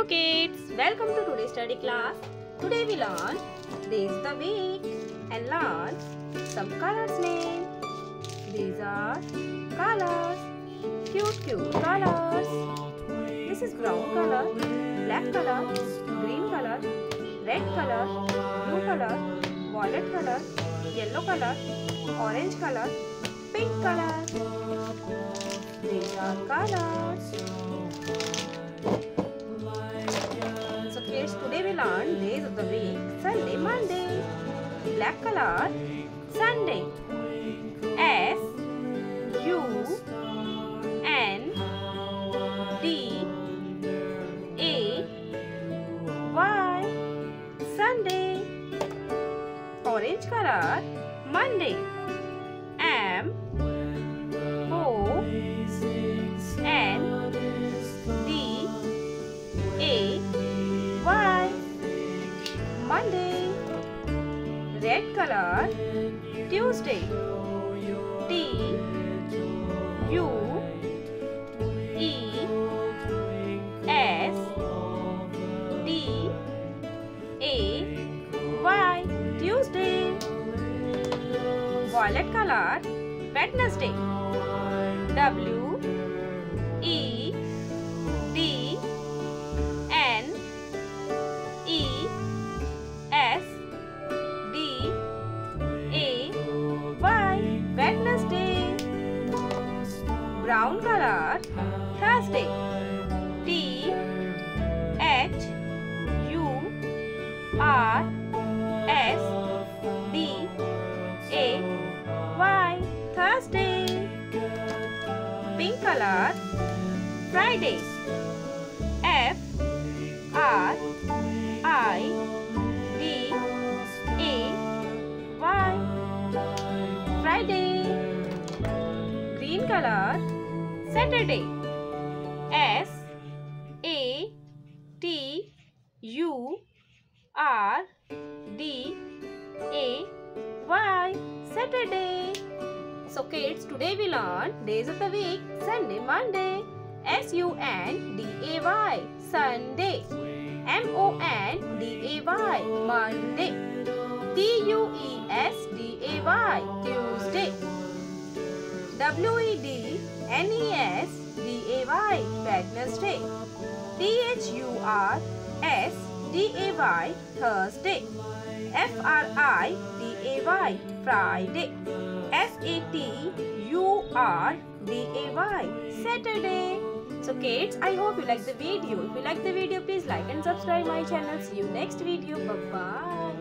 Hello kids, welcome to today's study class. Today we learn days of the week and learn some colors name. These are colors, cute colors. This is brown color, black color, green color, red color, blue color, violet color, yellow color, orange color, pink color. These are colors. So kids, today we learn days of the week. Sunday, Monday. Black color, Sunday. S U N D A Y, Sunday. Orange color, Monday. M O N D A Y, Monday. Red color, Tuesday. T U E S D A Y, Tuesday. Violet color, Wednesday. W E D N E S D A Y, Wednesday. Brown color, Thursday. T H U R S D A Y, Thursday. Pink color, Friday. F R I D A Y, Friday. Green color, Saturday. S A T U R D A Y, Saturday. So kids, today we learn days of the week. Sunday, Monday. S U N D A Y, Sunday. M O N D A Y, Monday. T U E S D A Y, Tuesday. W E D N E S D A Y, Wednesday. T H U R S D A Y, Thursday. F R I D A Y, Friday. S A T U R D A Y, Saturday. So kids, I hope you like the video. If you like the video, please like and subscribe my channel. See you next video. Bye bye.